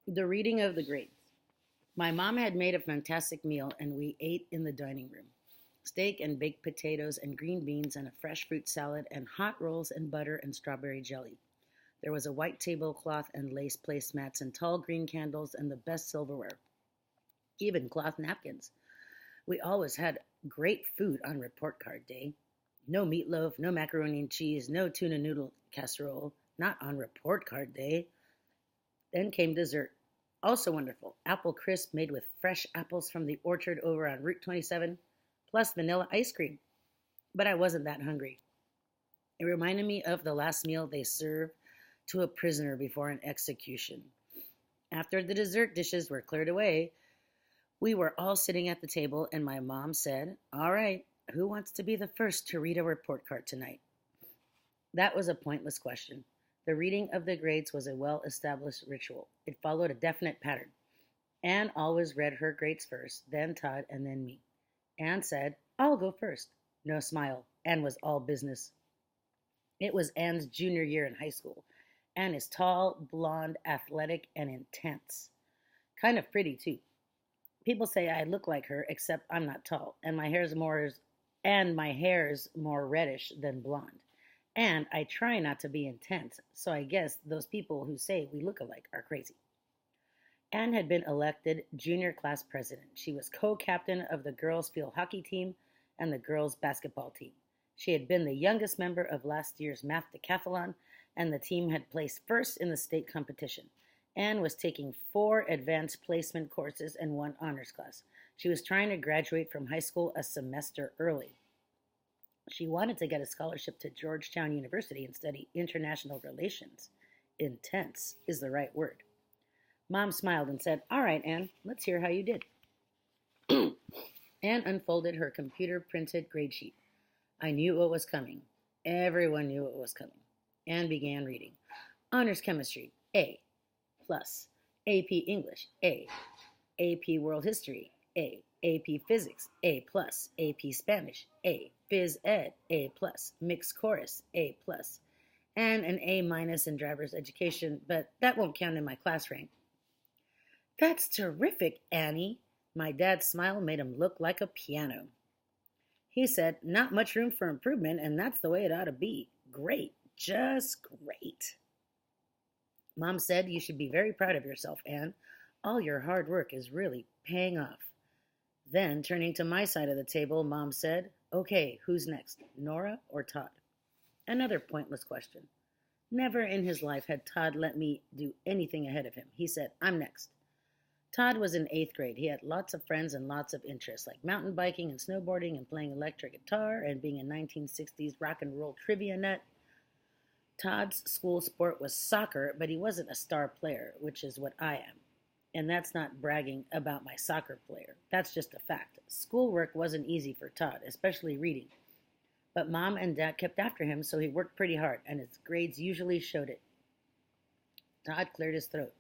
The reading of the grades. My mom had made a fantastic meal, and we ate in the dining room. Steak and baked potatoes and green beans and a fresh fruit salad and hot rolls and butter and strawberry jelly. There was a white tablecloth and lace placemats and tall green candles and the best silverware, even cloth napkins. We always had great food on report card day. No meatloaf, no macaroni and cheese, no tuna noodle casserole, not on report card day. Then came dessert. Also wonderful. Apple crisp made with fresh apples from the orchard over on Route 27, plus vanilla ice cream. But I wasn't that hungry. It reminded me of the last meal they serve to a prisoner before an execution. After the dessert dishes were cleared away, we were all sitting at the table, and my mom said, "All right, who wants to be the first to read a report card tonight?" That was a pointless question. The reading of the grades was a well established ritual. It followed a definite pattern. Anne always read her grades first, then Todd, and then me. Anne said, "I'll go first." No smile. Anne was all business. It was Anne's junior year in high school. Anne is tall, blonde, athletic, and intense. Kind of pretty, too. People say I look like her, except I'm not tall, and my hair's more reddish than blonde. And I try not to be intense, so I guess those people who say we look alike are crazy. Anne had been elected junior class president. She was co captain of the girls' field hockey team and the girls' basketball team. She had been the youngest member of last year's math decathlon, and the team had placed first in the state competition. Anne was taking 4 advanced placement courses and 1 honors class. She was trying to graduate from high school a semester early. She wanted to get a scholarship to Georgetown University and study international relations. Intense is the right word. Mom smiled and said, "All right, Anne, let's hear how you did." Anne unfolded her computer printed grade sheet. I knew what was coming. Everyone knew what was coming. Anne began reading. Honors Chemistry, A. Plus. AP English, A. AP World History, A. AP Physics, A plus. AP Spanish, A. Phys Ed, A plus. Mixed Chorus, A plus. And an A minus in driver's education, but that won't count in my class rank. That's terrific, Annie. My dad's smile made him look like a piano. He said, "Not much room for improvement, and that's the way it ought to be. Great, just great." Mom said, "You should be very proud of yourself, Anne. All your hard work is really paying off." Then, turning to my side of the table, Mom said, "Okay, who's next, Nora or Todd?" Another pointless question. Never in his life had Todd let me do anything ahead of him. He said, "I'm next." Todd was in 8th grade. He had lots of friends and lots of interests, like mountain biking and snowboarding and playing electric guitar and being a 1960s rock and roll trivia nut. Todd's school sport was soccer, but he wasn't a star player, which is what I am. And that's not bragging about my soccer player. That's just a fact. Schoolwork wasn't easy for Todd, especially reading. But Mom and Dad kept after him, so he worked pretty hard, and his grades usually showed it. Todd cleared his throat,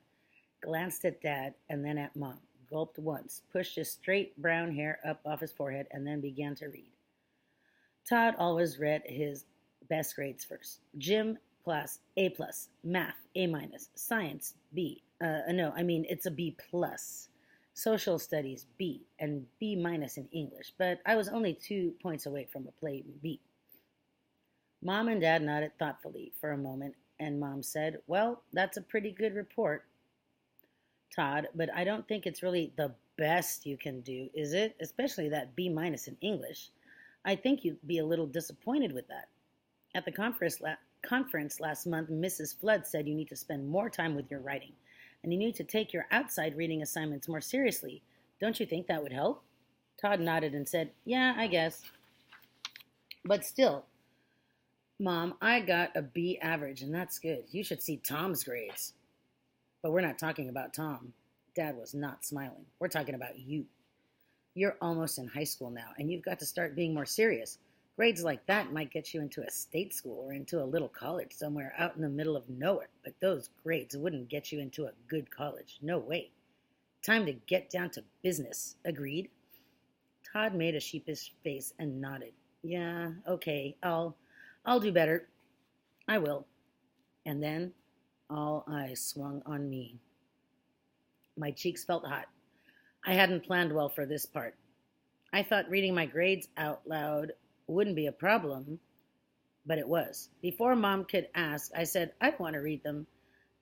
glanced at Dad and then at Mom, gulped once, pushed his straight brown hair up off his forehead, and then began to read. Todd always read his best grades first. Gym class A plus, math A minus, science B. No, I mean it's a B plus. Social studies B and B minus in English, but I was only 2 points away from a plain B. Mom and Dad nodded thoughtfully for a moment, and Mom said, "Well, that's a pretty good report, Todd, but I don't think it's really the best you can do, is it? Especially that B minus in English. I think you'd be a little disappointed with that." At the conference last month, Mrs. Flood said you need to spend more time with your writing, and you need to take your outside reading assignments more seriously. Don't you think that would help? Todd nodded and said, "Yeah, I guess. But still, Mom, I got a B average, and that's good. You should see Tom's grades." But we're not talking about Tom. Dad was not smiling. We're talking about you. You're almost in high school now, and you've got to start being more serious. Grades like that might get you into a state school or into a little college somewhere out in the middle of nowhere, but those grades wouldn't get you into a good college. No way. Time to get down to business. Agreed? Todd made a sheepish face and nodded. "Yeah, okay, I'll do better. I will." And then all eyes swung on me. My cheeks felt hot. I hadn't planned well for this part. I thought reading my grades out loud wouldn't be a problem, but it was. Before Mom could ask, I said, I don't want to read them.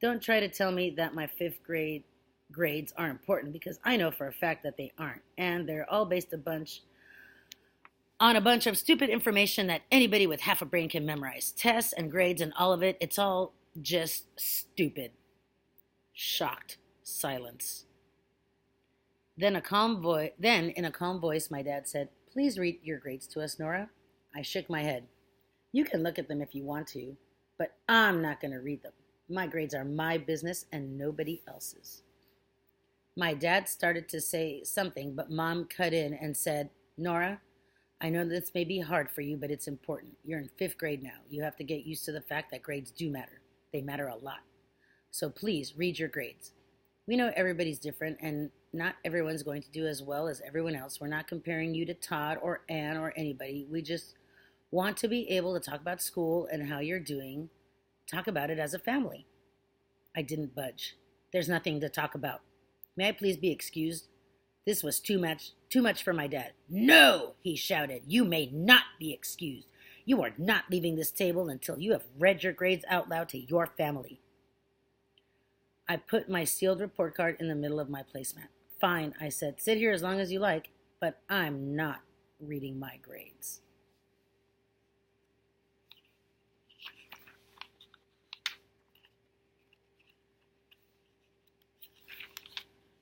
Don't try to tell me that my fifth grade grades are important because I know for a fact that they aren't. And they're all based on a bunch of stupid information that anybody with half a brain can memorize. Tests and grades and all of it, it's all just stupid. Shocked silence. Then in a calm voice, my dad said, Please read your grades to us, Nora. I shook my head. You can look at them if you want to, but I'm not going to read them. My grades are my business and nobody else's. My dad started to say something, but Mom cut in and said, Nora, I know this may be hard for you, but it's important. You're in fifth grade now. You have to get used to the fact that grades do matter. They matter a lot. So please read your grades. We know everybody's different and not everyone's going to do as well as everyone else. We're not comparing you to Todd or Ann or anybody. We just want to be able to talk about school and how you're doing, talk about it as a family. I didn't budge. There's nothing to talk about. May I please be excused? This was too much for my dad. No, he shouted. You may not be excused. You are not leaving this table until you have read your grades out loud to your family. I put my sealed report card in the middle of my placemat. Fine, I said. Sit here as long as you like, but I'm not reading my grades.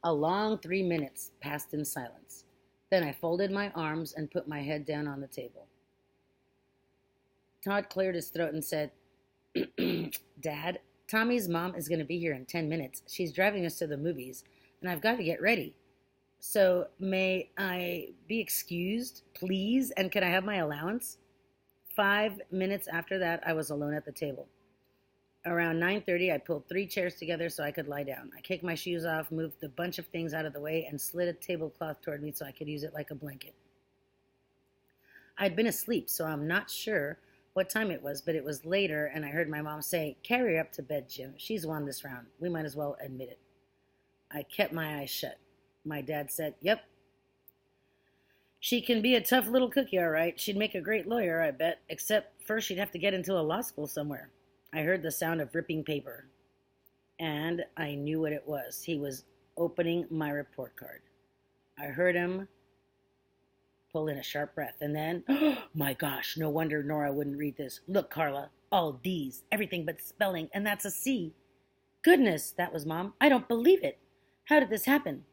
A long 3 minutes passed in silence. Then I folded my arms and put my head down on the table. Todd cleared his throat and said, Dad, Tommy's mom is going to be here in 10 minutes. She's driving us to the movies, and I've got to get ready. So may I be excused, please? And can I have my allowance? 5 minutes after that, I was alone at the table. Around 9:30, I pulled 3 chairs together so I could lie down. I kicked my shoes off, moved a bunch of things out of the way, and slid a tablecloth toward me so I could use it like a blanket. I'd been asleep, so I'm not sure what time it was, but it was later, and I heard my mom say, Carry her up to bed, Jim. She's won this round. We might as well admit it. I kept my eyes shut. My dad said, Yep. She can be a tough little cookie, all right. She'd make a great lawyer, I bet, except first she'd have to get into a law school somewhere. I heard the sound of ripping paper, and I knew what it was. He was opening my report card. I heard him pull in a sharp breath, and then, oh my gosh, no wonder Nora wouldn't read this. Look, Carla, all D's, everything but spelling, and that's a C. Goodness, that was Mom. I don't believe it. How did this happen?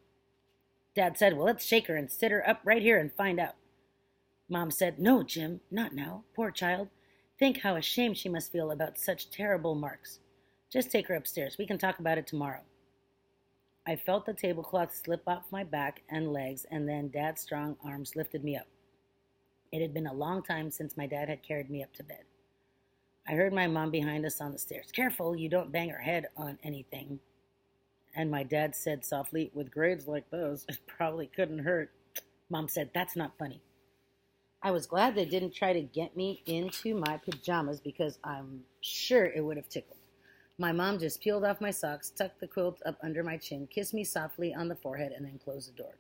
Dad said, Well, let's shake her and sit her up right here and find out. Mom said, No, Jim, not now. Poor child. Think how ashamed she must feel about such terrible marks. Just take her upstairs. We can talk about it tomorrow. I felt the tablecloth slip off my back and legs, and then Dad's strong arms lifted me up. It had been a long time since my dad had carried me up to bed. I heard my mom behind us on the stairs. Careful, you don't bang her head on anything. And my dad said softly, With grades like those, it probably couldn't hurt. Mom said, That's not funny. I was glad they didn't try to get me into my pajamas because I'm sure it would have tickled. My mom just peeled off my socks, tucked the quilt up under my chin, kissed me softly on the forehead, and then closed the door.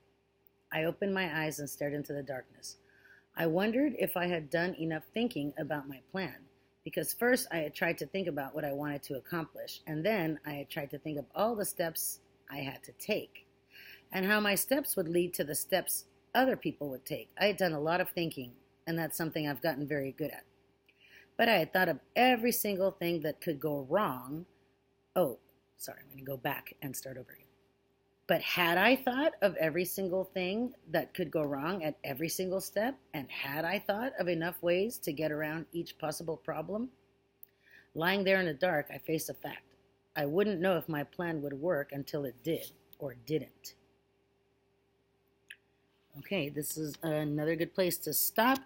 I opened my eyes and stared into the darkness. I wondered if I had done enough thinking about my plan, because first I had tried to think about what I wanted to accomplish, and then I had tried to think of all the steps I had to take, and how my steps would lead to the steps other people would take. I had done a lot of thinking, and that's something I've gotten very good at. But I had thought of every single thing that could go wrong. Oh, sorry, I'm going to go back and start over again. But had I thought of every single thing that could go wrong at every single step? And had I thought of enough ways to get around each possible problem? Lying there in the dark, I faced a fact. I wouldn't know if my plan would work until it did or didn't. Okay, this is another good place to stop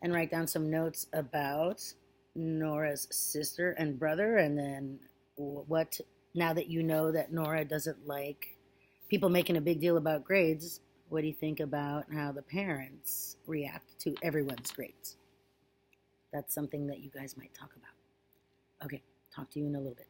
and write down some notes about Nora's sister and brother, and then what, now that you know that Nora doesn't like people making a big deal about grades, what do you think about how the parents react to everyone's grades? That's something that you guys might talk about. Okay, talk to you in a little bit.